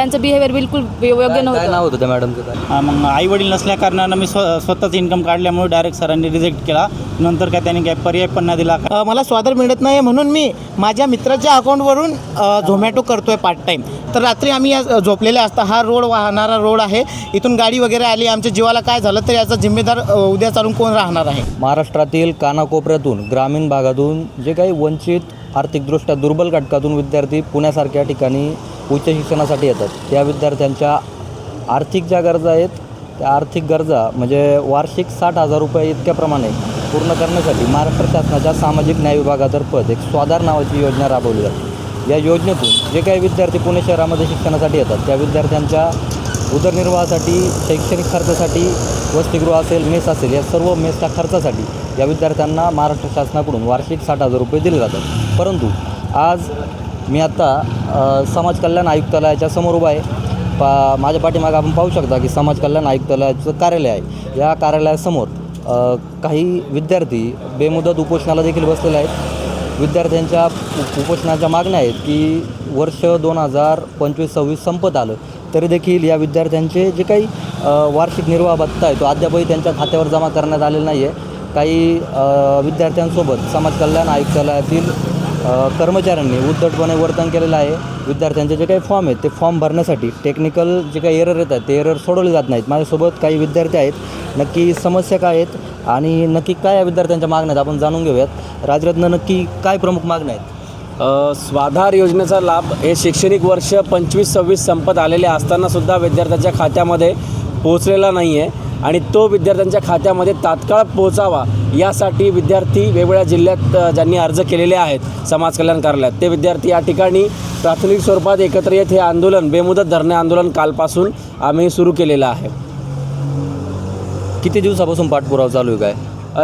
त्यांचं बिहेवियर बिलकुल योग्य काय नव्हतं. नाव होतं त्या मॅडमचं? मग आई वडील नसल्या कारणानं मी स्वतःच इन्कम काढल्यामुळे डायरेक्ट सरांनी रिजेक्ट केला. नंतर काय त्यांनी काय पर्याय पण नाही दिला. मला स्वाधार मिळत नाही म्हणून मी माझ्या मित्राच्या अकाउंटवरून झोमॅटो करतो आहे पार्ट टाईम. तर रात्री आम्ही झोपलेले असता, हा रोड वाहणारा रोड आहे, इथून गाडी वगैरे आली, आमच्या जीवाला काय झालं तर याचा जिम्मेदार उद्या चालून कोण राहणार आहे? महाराष्ट्रातील कानाकोपऱ्यातून, ग्रामीण भागातून जे काही वंचित आर्थिकदृष्ट्या दुर्बल घटकातून विद्यार्थी पुण्यासारख्या ठिकाणी उच्च शिक्षणासाठी येतात. त्या विद्यार्थ्यांच्या आर्थिक ज्या गरजा आहेत, त्या आर्थिक गरजा म्हणजे वार्षिक 60,000 रुपये इतक्या प्रमाणे पूर्ण करण्यासाठी महाराष्ट्र शासनाच्या सामाजिक न्याय विभागातर्फे एक स्वाधार नावाची योजना राबवली जाते. या योजनेतून जे काही विद्यार्थी पुणे शहरामध्ये शिक्षणासाठी येतात त्या विद्यार्थ्यांच्या उदरनिर्वाहासाठी, शैक्षणिक खर्चासाठी, वसतिगृह असेल, मेस असेल, या सर्व मेसच्या खर्चासाठी या विद्यार्थ्यांना महाराष्ट्र शासनाकडून वार्षिक 60,000 रुपये दिले जातात. परंतु आज मी आत्ता समाज कल्याण आयुक्तालयाच्या समोर उभा आहे. माझ्या पाठीमागे आपण पाहू शकता की समाज कल्याण आयुक्तालयाचं कार्यालय आहे. या कार्यालयासमोर काही विद्यार्थी बेमुदत उपोषणाला देखील बसलेले आहेत. विद्यार्थ्यांच्या उपोषणाच्या मागण्या आहेत की वर्ष 2025-26 संपत आलं तरी देखील या विद्यार्थ्यांचे जे काही वार्षिक निर्वाह भत्ता आहे तो अद्यापही त्यांच्या खात्यावर जमा करण्यात आलेला नाही आहे. काही विद्यार्थ्यांसोबत समाज कल्याण आयुक्तालयातील कर्मचाऱ्यांनी उद्धटपणे वर्तन केलेलं आहे. विद्यार्थ्यांचे जे काही फॉर्म आहेत ते फॉर्म भरण्यासाठी टेक्निकल जे काही एरर येतात ते एरर सोडवले जात नाहीत. माझ्यासोबत काही विद्यार्थी आहेत. नक्की समस्या काय आहेत आणि नक्की काय या विद्यार्थ्यांच्या मागण्या आहेत आपण जाणून घेऊयात. राजरत्न, नक्की काय प्रमुख मागण्या आहेत? स्वाधार योजनेचा लाभ हे शैक्षणिक वर्ष 25-26 संपत आलेले असतानासुद्धा विद्यार्थ्यांच्या खात्यामध्ये पोहोचलेला नाही आहे आणि तो विद्यार्थ्यांच्या खात्यामध्ये तात्काळ पोहोचावा यासाठी विद्यार्थी वेगवेगळ्या जिल्ह्यात ज्यांनी अर्ज केलेले आहेत समाज कल्याण कार्यालयात ते विद्यार्थी या ठिकाणी प्राथमिक स्वरूपात एकत्र येत हे आंदोलन, बेमुदत धरणे आंदोलन कालपासून आम्ही सुरू केलेलं आहे. किती दिवसापासून पाठपुरावा चालू आहे काय?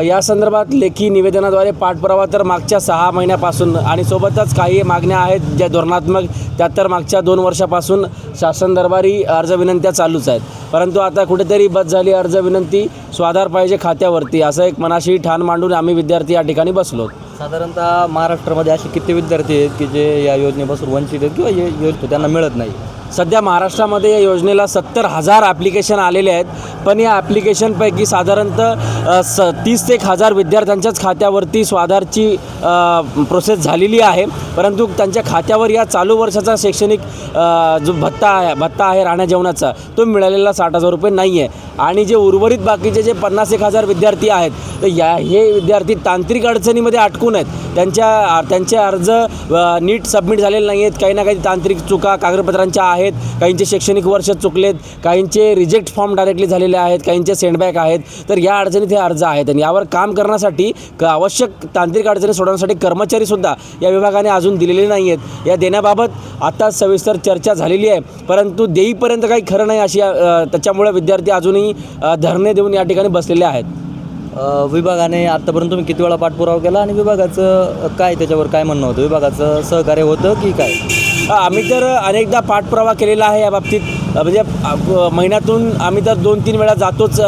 या संदर्भात लेखी निवेदनाद्वारे पाठपुरावा तर मागच्या 6 महिन्यापासून आणि सोबतच काही मागण्या आहेत ज्या धोरणात्मक त्या तर मागच्या 2 वर्षापासून शासन दरबारी अर्ज विनंत्या चालूच आहेत. परंतु आता कुठेतरी बस झाली अर्ज विनंती, स्वाधार पाहिजे खात्यावरती, असं एक मनाशी ठाण मांडून आम्ही विद्यार्थी या ठिकाणी बसलो. साधारणतः महाराष्ट्रामध्ये असे किती विद्यार्थी आहेत की जे या योजनेपासून वंचित आहेत किंवा योजना त्यांना मिळत नाही? सध्या महाराष्ट्रामध्ये या योजनेला 70,000 ॲप्लिकेशन आलेले आहेत. पण या ॲप्लिकेशनपैकी साधारणतः 30 ते 1,000 विद्यार्थ्यांच्याच खात्यावरती स्वाधारची प्रोसेस झालेली आहे. परंतु त्यांच्या खात्यावर या चालू वर्षाचा शैक्षणिक जो भत्ता आहे राहण्या जेवणाचा तो मिळालेला 60,000 रुपये नाही आहे. आणि जे उर्वरित बाकीचे जे 50,000 विद्यार्थी आहेत तर हे विद्यार्थी तांत्रिक अडचणीमध्ये अटकून आहेत. त्यांचे अर्ज नीट सबमिट झालेले नाही आहेत. काही ना काही तांत्रिक चुका कागदपत्रांच्या आहेत. काहींचे शैक्षणिक वर्ष चुकलेत, काहींचे रिजेक्ट फॉर्म डायरेक्टली झालेले आहेत, काहींचे सेंडबॅक आहेत. तर या अडचणीत हे अर्ज आहेत आणि यावर काम करण्यासाठी आवश्यक तांत्रिक अडचणी सोडवण्यासाठी कर्मचारीसुद्धा या विभागाने अजून दिलेले नाही आहेत. या देण्याबाबत आता सविस्तर चर्चा झालेली आहे परंतु देईपर्यंत काही खरं नाही अशी त्याच्यामुळे विद्यार्थी अजूनही धरणे देऊन या ठिकाणी बसलेले आहेत. विभागाने आत्तापर्यंत तुम्ही किती वेळा पाठपुरावा केला आणि विभागाचं काय त्याच्यावर काय म्हणणं होतं? विभागाचं सहकार्य होतं की काय? आम्ही तर अनेकदा पाठपुरावा केलेला आहे या बाबतीत. म्हणजे महिन्यातून आम्ही तर 2-3 वेळा जातोच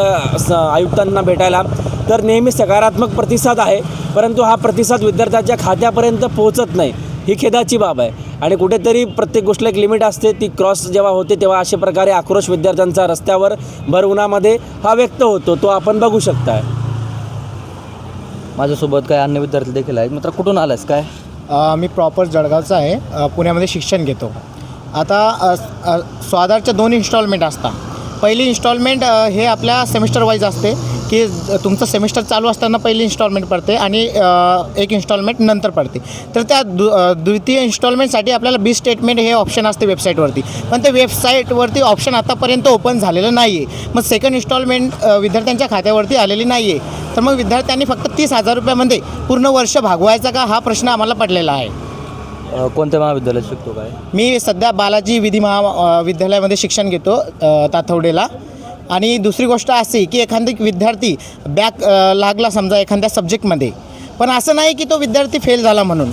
आयुक्तांना भेटायला. तर नेहमी सकारात्मक प्रतिसाद आहे परंतु हा प्रतिसाद विद्यार्थ्यांच्या खात्यापर्यंत पोहोचत नाही, ही खेदाची बाब आहे. आणि कुठेतरी प्रत्येक गोष्टीला एक लिमिट असते, ती क्रॉस जेव्हा होते तेव्हा अशा प्रकारे आक्रोश विद्यार्थ्यांचा रस्त्यावर भर उन्हामध्ये हा व्यक्त होतो, तो आपण बघू शकताय. माझ्यासोबत काही अन्य विद्यार्थी देखील आहेत. मित्र, कुठून आलास काय? मी प्रॉपर जळगावचा आहे, पुण्यामध्ये शिक्षण घेतो. आता स्वाधारच्या 2 इन्स्टॉलमेंट असतात. पहिली इन्स्टॉलमेंट हे आपल्या सेमिस्टर वाईज असते की तुमचं सेमिस्टर चालू असताना पहिली इन्स्टॉलमेंट पडते आणि एक इन्स्टॉलमेंट नंतर पडते. तर त्या द्वितीय इन्स्टॉलमेंटसाठी आपल्याला बी स्टेटमेंट हे ऑप्शन असते वेबसाईटवरती, पण ते वेबसाईटवरती ऑप्शन आतापर्यंत ओपन झालेलं नाही आहे. मग सेकंड इन्स्टॉलमेंट विद्यार्थ्यांच्या खात्यावरती आलेली नाही आहे. तर मग विद्यार्थ्यांनी फक्त 30,000 रुपयामध्ये पूर्ण वर्ष भागवायचा का, हा प्रश्न आम्हाला पडलेला आहे. कोणत्या महाविद्यालयात शिकतो काय? मी सध्या बालाजी विधी महाविद्यालयामध्ये शिक्षण घेतो ताथवडेला. आणि दुसरी गोष्ट अशी की एखादी विद्यार्थी बॅक लागला समजा एखाद्या सब्जेक्टमध्ये, पण असं नाही की तो विद्यार्थी फेल झाला म्हणून.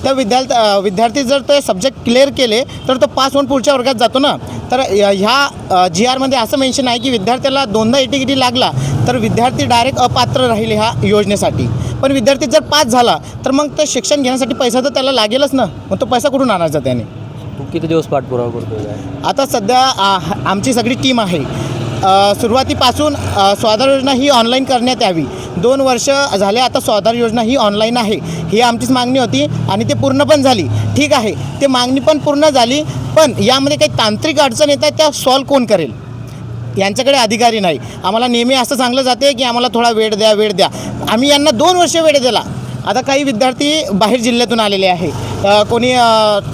तर विद्यार्थी जर ते सब्जेक्ट क्लिअर केले तर तो पास होऊन पुढच्या वर्गात जातो ना. तर ह्या GRमध्ये असं मेन्शन आहे की विद्यार्थ्याला 2दा AT लागला तर विद्यार्थी डायरेक्ट अपात्र राहील ह्या योजनेसाठी. पण विद्यार्थी जर पास झाला तर मग ते शिक्षण घेण्यासाठी पैसा तर त्याला लागेलच ना, मग तो पैसा कुठून आणायचा त्याने? तू किती दिवस पाठपुरावा करतोय काय? आता सध्या आमची सगळी टीम आहे. सुरुवातीपासून स्वाधार योजना ही ऑनलाईन करण्यात यावी. 2 वर्ष झाले आता स्वाधार योजना ही ऑनलाईन आहे, ही आमचीच मागणी होती आणि ते पूर्ण पण झाली. ठीक आहे, ते मागणी पण पूर्ण झाली, पण यामध्ये काही तांत्रिक अडचण येत आहे, त्या सॉल्व कोण करेल? यांच्याकडे अधिकारी नाही. आम्हाला नेहमी असं सांगलं जाते की आम्हाला थोडा वेळ द्या. आम्ही यांना 2 वर्ष वेळ दिला. आता काही विद्यार्थी बाहेर जिल्ह्यातून आलेले आहे, कोणी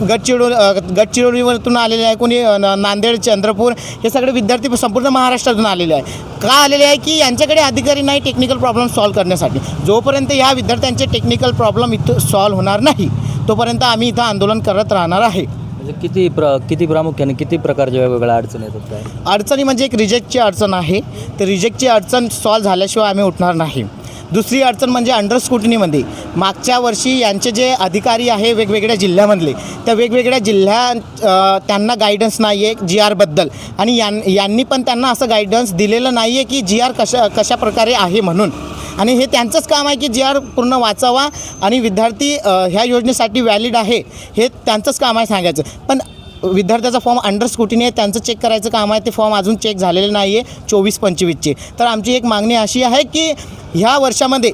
गडचिरोलीवरून आलेले आहे, कोणी नांदेड, चंद्रपूर, हे सगळे विद्यार्थी संपूर्ण महाराष्ट्रातून आलेले आहे. का आलेले आहे की यांच्याकडे अधिकारी नाही टेक्निकल प्रॉब्लेम सॉल्व करण्यासाठी. जोपर्यंत ह्या विद्यार्थ्यांचे टेक्निकल प्रॉब्लेम इथं सॉल्व होणार नाही तोपर्यंत आम्ही इथं आंदोलन करत राहणार आहे. म्हणजे किती प्रामुख्याने किती प्रकारच्या वेगवेगळ्या अडचणी येतात काय? अडचणी म्हणजे एक रिजेक्टची अडचण आहे. ते रिजेक्टची अडचण सॉल्व झाल्याशिवाय आम्ही उठणार नाही. दुसरी अडचण म्हणजे अंडर स्क्रुटनीमध्ये मागच्या वर्षी यांचे जे अधिकारी आहे वेगवेगळ्या जिल्ह्यामधले, त्या वेगवेगळ्या त्यांना गायडन्स नाही आहे GR बद्दल, आणि यांनी पण त्यांना असं गायडन्स दिलेलं नाही आहे की GR कशा प्रकारे आहे म्हणून. आणि हे त्यांचंच काम आहे की GR पूर्ण वाचावा आणि विद्यार्थी ह्या योजनेसाठी व्हॅलिड आहे हे त्यांचंच काम आहे सांगायचं. पण विद्यार्थ्याचा फॉर्म अंडर स्क्रुटिनी आहे, त्यांचं चेक करायचं काम आहे. ते फॉर्म अजून चेक झालेले नाही आहे 24-25चे. तर आमची एक मागणी अशी आहे की ह्या वर्षामध्ये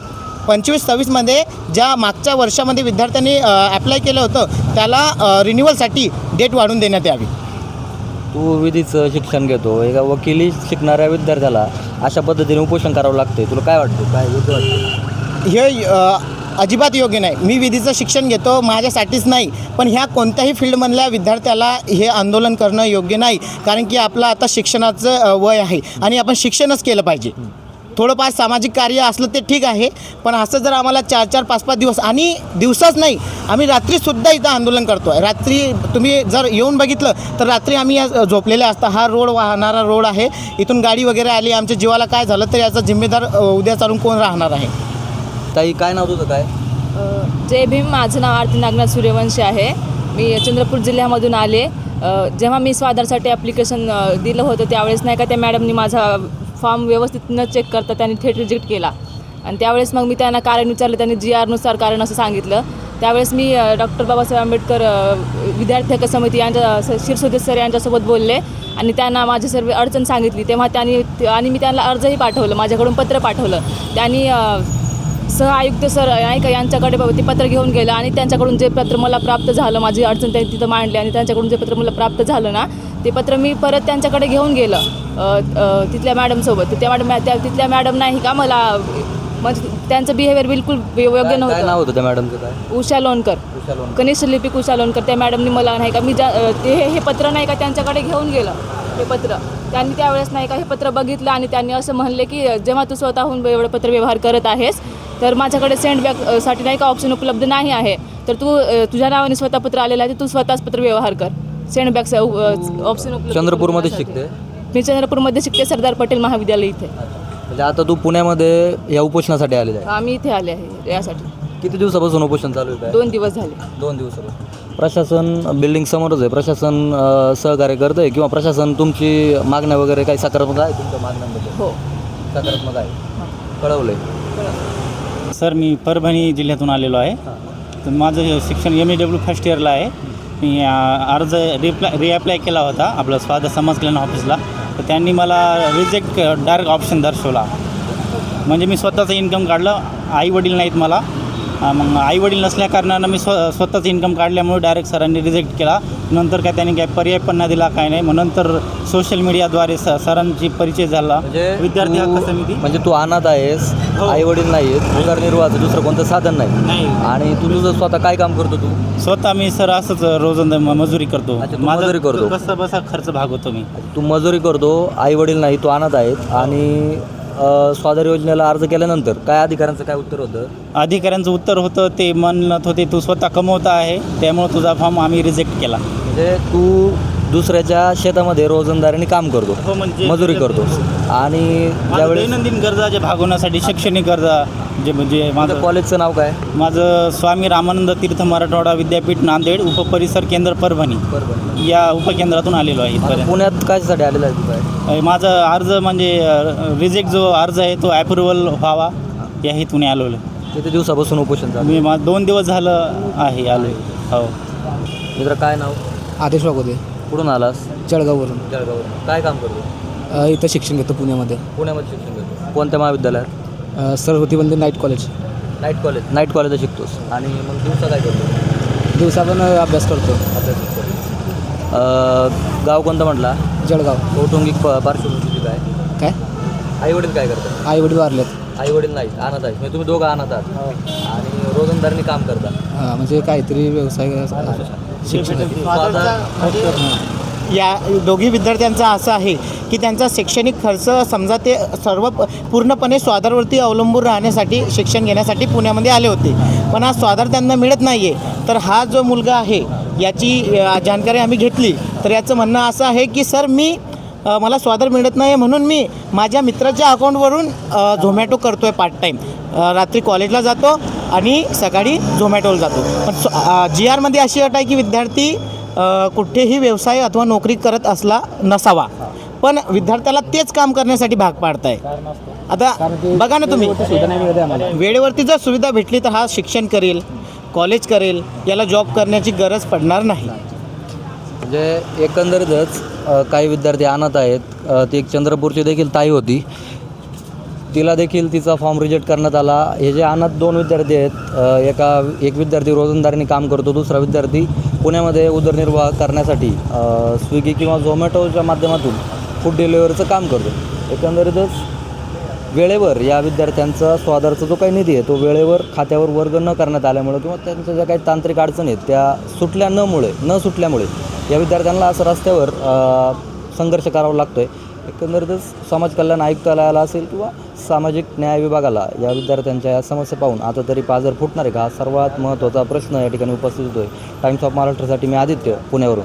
25-26मध्ये ज्या मागच्या वर्षामध्ये विद्यार्थ्यांनी ॲप्लाय केलं होतं त्याला रिन्युअलसाठी डेट वाढवून देण्यात यावी. तू विधीचं शिक्षण घेतो, एका वकिली शिकणाऱ्या विद्यार्थ्याला अशा पद्धतीने उपोषण करावं लागते, तुला काय वाटतं? काय योग्य वाटतं? हे अजिबात योग्य नाही. मी विधीचं शिक्षण घेतो माझ्यासाठीच नाही, पण ह्या कोणत्याही फील्डमधल्या विद्यार्थ्याला हे आंदोलन करणं योग्य नाही. कारण की आपलं आता शिक्षणाचं वय आहे आणि आपण शिक्षणच केलं पाहिजे. थोडंफार सामाजिक कार्य असलं ते ठीक आहे, पण असं जर आम्हाला 4-4, 5-5 दिवस, आणि दिवसाच नाही, आम्ही रात्रीसुद्धा इथं आंदोलन करतो आहे. रात्री तुम्ही जर येऊन बघितलं तर रात्री आम्ही झोपलेले असता. हा रोड वाहणारा रोड आहे, इथून गाडी वगैरे आली, आमच्या जीवाला काय झालं तर याचा जिम्मेदार उद्या चालून कोण राहणार आहे? ताई, काय नाव तुझं काय? जय भीम. माझं नाव आरती नागनाथ सूर्यवंशी आहे. मी चंद्रपूर जिल्ह्यामधून आले. जेव्हा मी स्वाधारसाठी ॲप्लिकेशन दिलं होतं त्यावेळेस नाही का त्या मॅडमनी माझा फॉर्म व्यवस्थित न चेक करता त्यांनी थेट रिजेक्ट केला. आणि त्यावेळेस मग मी त्यांना कारण विचारलं, त्यांनी GR नुसार कारण असं सांगितलं. त्यावेळेस मी डॉक्टर बाबासाहेब आंबेडकर विद्यार्थी हक्क समिती यांच्या शिरसोदे सर यांच्यासोबत बोलले आणि त्यांना माझी सर्व अडचण सांगितली. तेव्हा आणि मी त्यांना अर्जही पाठवलं, माझ्याकडून पत्र पाठवलं. त्यांनी सहआयुक्त सर नाही का यांच्याकडे ते पत्र घेऊन गेलं आणि त्यांच्याकडून जे पत्र मला प्राप्त झालं, माझी अडचण त्यांनी तिथं मांडली आणि त्यांच्याकडून जे पत्र मला प्राप्त झालं ना, ते पत्र मी परत त्यांच्याकडे घेऊन गेलं तिथल्या मॅडमसोबत. तिथल्या मॅडम नाही का मला, म्हणजे त्यांचं बिहेवियर बिलकुल योग्य काय नव्हतं. नाव होतं त्या मॅडमचं काय? उषा लोणकर, कनिष्ठ लिपिक उषा लोणकर. त्या मॅडमनी मला नाही का, मी हे पत्र नाही का त्यांच्याकडे घेऊन गेलं. हे पत्र त्यांनी त्यावेळेस नाही का हे पत्र बघितलं आणि त्यांनी असं म्हणले की जेव्हा तू स्वतःहून एवढं पत्रव्यवहार करत आहेस तर माझ्याकडे सेंड बॅकसाठी नाही का ऑप्शन उपलब्ध नाही आहे, तर तू तुझ्या नावाने स्वतः पत्र आलेलं आहे, तर तू स्वतःच पत्रव्यवहार कर. सेंड बॅक ऑप्शन उपलब्ध. चंद्रपूरमध्ये शिकते? मी चंद्रपूरमध्ये शिकते, सरदार पटेल महाविद्यालय इथे. म्हणजे आता तू पुण्यामध्ये या उपोषणासाठी आलेला आहे? आम्ही इथे आले आहे यासाठी. किती दिवसापासून उपोषण चालू आहे? 2 दिवस झाले. 2 दिवसापासून. प्रशासन बिल्डिंग समोरच आहे, प्रशासन सहकार्य करतं आहे किंवा प्रशासन तुमची मागण्या वगैरे काही सकारात्मक आहे तुमच्या मागण्यांबद्दल? हो, सकारात्मक आहे, कळवलं आहे. सर, मी परभणी जिल्ह्यातून आलेलो आहे. तर माझं शिक्षण MEW फर्स्ट इयरला आहे. मी अर्ज रिअप्लाय केला होता आपलं स्वाधार समाज कल्याण ऑफिसला, तर त्यांनी मला रिजेक्ट डायरेक्ट ऑप्शन दर्शवला. म्हणजे मी स्वतःचं इन्कम काढलं, आईवडील नाहीत मला. मग आईवडील नसल्याकारणानं मी स्वतःचं इन्कम काढल्यामुळे डायरेक्ट सरांनी रिजेक्ट केला. नंतर काय त्यांनी काय पर्याय पण नाही दिला, काय नाही. मग नंतर सोशल मीडियाद्वारे सरांची परिचय झाला. विद्यार्थी हक्क समिती. म्हणजे तू अनाथ आहेस, आई वडील नाही आहेत, उदरनिर्वाहाचं दुसरं कोणतं साधन नाही, आणि तू तुझं स्वतः काय काम करतो? तू स्वतः मी सर असंच रोजंदा मजुरी करतो. अच्छा, तू मजुरी करतो? कसं बसा खर्च भागवतो मी. तू मजुरी करतो, आई वडील नाही, तू अनाथ आहेत, आणि स्वाधार योजनेला अर्ज केल्यानंतर काय अधिकाऱ्यांचं काय उत्तर होतं? अधिकाऱ्यांचं उत्तर होतं ते म्हणत होते तू स्वतः कमवता आहे, त्यामुळे तुझा फॉर्म आम्ही रिजेक्ट केला. म्हणजे तू दुसऱ्याच्या शेतामध्ये रोजंदारीने काम करतो, हो, म्हणजे मजुरी करतो, आणि ज्यावेळेस दैनंदिन गरजा जे भागवण्यासाठी शैक्षणिक गरजा जे म्हणजे माझं कॉलेजचं नाव काय? माझं स्वामी रामानंद तीर्थ मराठवाडा विद्यापीठ नांदेड उपपरिसर केंद्र परभणी या उपकेंद्रातून आलेलो आहे इथपर्यंत. पुण्यात कशासाठी आलेला आहे तू? काय माझं अर्ज म्हणजे रिजेक्ट जो अर्ज आहे तो ॲप्रुव्हल व्हावा या हेतूने आलेलो. किती दिवसापासून उपोषण चालू? मी 2 दिवस झालं आहे आलो. हो मित्र, काय नाव? आदेश वागोदे कुठून आलास? जळगाववरून. जळगाववरून. काय काम करतो? इथं शिक्षण घेतो पुण्यामध्ये. पुण्यामध्ये शिक्षण घेतो. कोणत्या महाविद्यालयात? Saraswati Vande night college. Night कॉलेजला शिकतोस. आणि मग दिवसा काय करतो? दिवसा पण अभ्यास करतो. गाव कोणतं म्हटला? जळगाव. कौटुंबिक पार्श्वभूमी काय? काय? आईवडील काय करतात? आई वडील वारलेत. आईवडील नाहीत, अनाथ आहेत. म्हणजे तुम्ही दोघं अनाथ आहात आणि रोजंदारीने काम करता. म्हणजे काहीतरी व्यवसाय शिक्षण. या दोघी विद्यार्थ्यांचं असं आहे की त्यांचा शैक्षणिक खर्च समजा ते सर्व पूर्णपणे स्वाधारवरती अवलंबून राहण्यासाठी शिक्षण घेण्यासाठी पुण्यामध्ये आले होते, पण हा स्वाधार त्यांना मिळत नाही आहे. तर हा जो मुलगा आहे याची जानकारी आम्ही घेतली, तर याचं म्हणणं असं आहे की सर मला स्वाधार मिळत नाही म्हणून मी माझ्या मित्राच्या अकाउंटवरून झोमॅटो करतो आहे पार्ट टाईम. रात्री कॉलेजला जातो आणि सकाळी झोमॅटोला जातो. पण जी आरमध्ये अशी अट आहे की विद्यार्थी कुठेही व्यवसाय अथवा नोकरी करत असला नसावा, पण विद्यार्थ्याला तेच काम करण्यासाठी भाग पाडताय. आता बघा ना तुम्ही, वेळेवरती जर सुविधा भेटली तर हा शिक्षण करेल, कॉलेज करेल, याला जॉब करण्याची गरज पडणार नाही. म्हणजे एकंदरीतच काही विद्यार्थी अनाथ आहेत. ती एक चंद्रपूरची देखील ताई होती, तिला देखील तिचा फॉर्म रिजेक्ट करण्यात आला. हे जे अनाथ 2 विद्यार्थी आहेत, एक विद्यार्थी रोजंदारीने काम करतो, दुसरा विद्यार्थी पुण्यामध्ये उदरनिर्वाह करण्यासाठी स्विगी किंवा झोमॅटोच्या माध्यमातून फूड डिलिव्हरीचं काम करतो. एकंदरीतच वेळेवर या विद्यार्थ्यांचा स्वाधारचा जो काही निधी आहे तो वेळेवर खात्यावर वर्ग न करण्यात आल्यामुळे किंवा त्यांच्या ज्या काही तांत्रिक अडचणी आहेत त्या न सुटल्यामुळे या विद्यार्थ्यांना असं रस्त्यावर संघर्ष करावा लागतो आहे. एकंदरीतच समाज कल्याण आयुक्तालयाला असेल किंवा सामाजिक न्याय विभागाला या विद्यार्थ्यांच्या या समस्या पाहून आता तरी पाझर फुटणार आहे का, हा सर्वात महत्त्वाचा प्रश्न या ठिकाणी उपस्थित होतो आहे. टाइम्स ऑफ महाराष्ट्रासाठी मी आदित्य, पुण्यावरून.